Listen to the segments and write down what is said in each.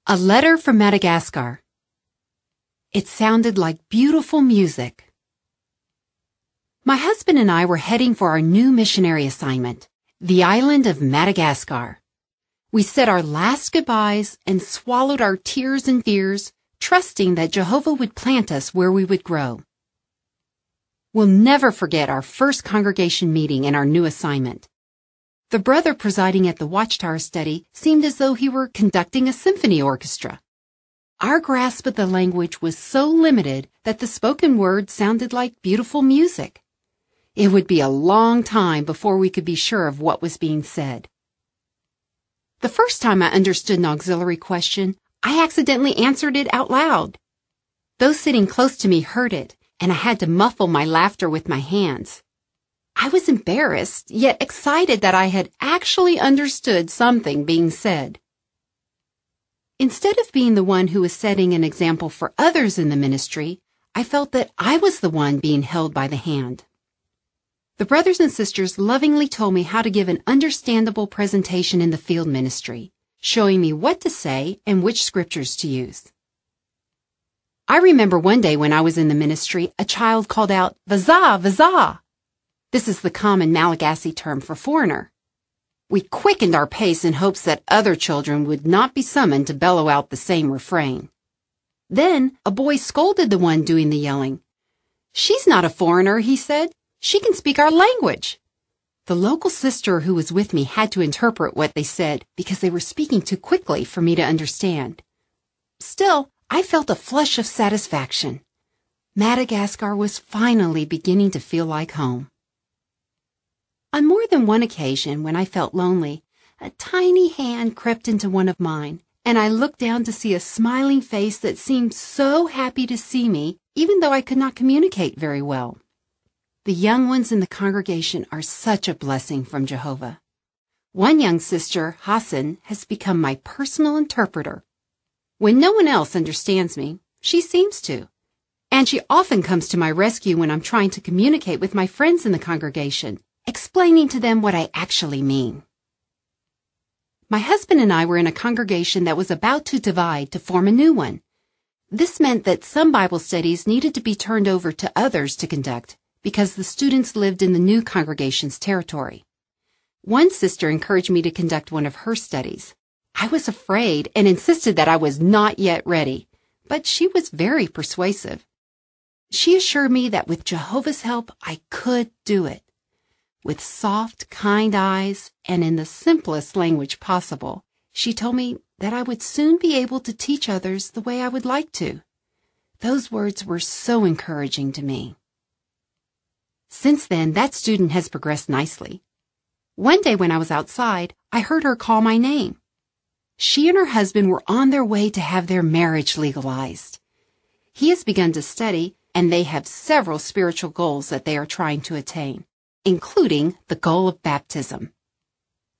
A letter from Madagascar. It sounded like beautiful music. My husband and I were heading for our new missionary assignment, the island of Madagascar. We said our last goodbyes and swallowed our tears and fears, trusting that Jehovah would plant us where we would grow. We'll never forget our first congregation meeting and our new assignment. The brother presiding at the Watchtower study seemed as though he were conducting a symphony orchestra. Our grasp of the language was so limited that the spoken word sounded like beautiful music. It would be a long time before we could be sure of what was being said. The first time I understood an auxiliary question, I accidentally answered it out loud. Those sitting close to me heard it, and I had to muffle my laughter with my hands. I was embarrassed, yet excited that I had actually understood something being said. Instead of being the one who was setting an example for others in the ministry, I felt that I was the one being held by the hand. The brothers and sisters lovingly told me how to give an understandable presentation in the field ministry, showing me what to say and which scriptures to use. I remember one day when I was in the ministry, a child called out, "Vaza, vaza!" This is the common Malagasy term for foreigner. We quickened our pace in hopes that other children would not be summoned to bellow out the same refrain. Then a boy scolded the one doing the yelling. "She's not a foreigner," he said. "She can speak our language." The local sister who was with me had to interpret what they said because they were speaking too quickly for me to understand. Still, I felt a flush of satisfaction. Madagascar was finally beginning to feel like home. On more than one occasion, when I felt lonely, a tiny hand crept into one of mine, and I looked down to see a smiling face that seemed so happy to see me, even though I could not communicate very well. The young ones in the congregation are such a blessing from Jehovah. One young sister, Hassan, has become my personal interpreter. When no one else understands me, she seems to. And she often comes to my rescue when I'm trying to communicate with my friends in the congregation, explaining to them what I actually mean. My husband and I were in a congregation that was about to divide to form a new one. This meant that some Bible studies needed to be turned over to others to conduct because the students lived in the new congregation's territory. One sister encouraged me to conduct one of her studies. I was afraid and insisted that I was not yet ready, but she was very persuasive. She assured me that with Jehovah's help, I could do it. With soft, kind eyes, and in the simplest language possible, she told me that I would soon be able to teach others the way I would like to. Those words were so encouraging to me. Since then, that student has progressed nicely. One day when I was outside, I heard her call my name. She and her husband were on their way to have their marriage legalized. He has begun to study, and they have several spiritual goals that they are trying to attain, including the goal of baptism.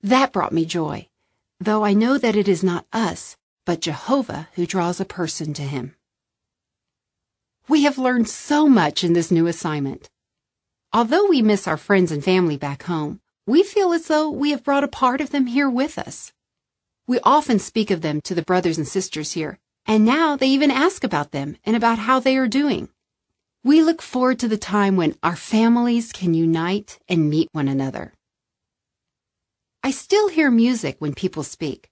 That brought me joy, though I know that it is not us, but Jehovah who draws a person to him. We have learned so much in this new assignment. Although we miss our friends and family back home, we feel as though we have brought a part of them here with us. We often speak of them to the brothers and sisters here, and now they even ask about them and about how they are doing. We look forward to the time when our families can unite and meet one another. I still hear music when people speak,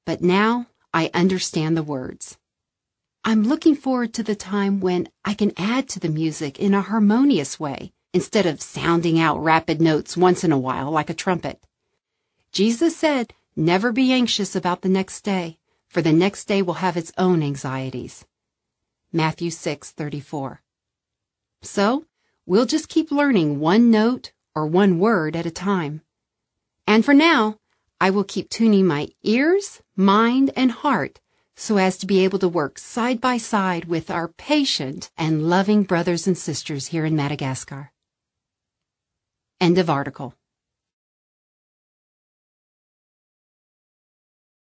but now I understand the words. I'm looking forward to the time when I can add to the music in a harmonious way instead of sounding out rapid notes once in a while like a trumpet. Jesus said, "Never be anxious about the next day, for the next day will have its own anxieties." Matthew 6:34. So, we'll just keep learning one note or one word at a time. And for now, I will keep tuning my ears, mind, and heart so as to be able to work side by side with our patient and loving brothers and sisters here in Madagascar. End of article.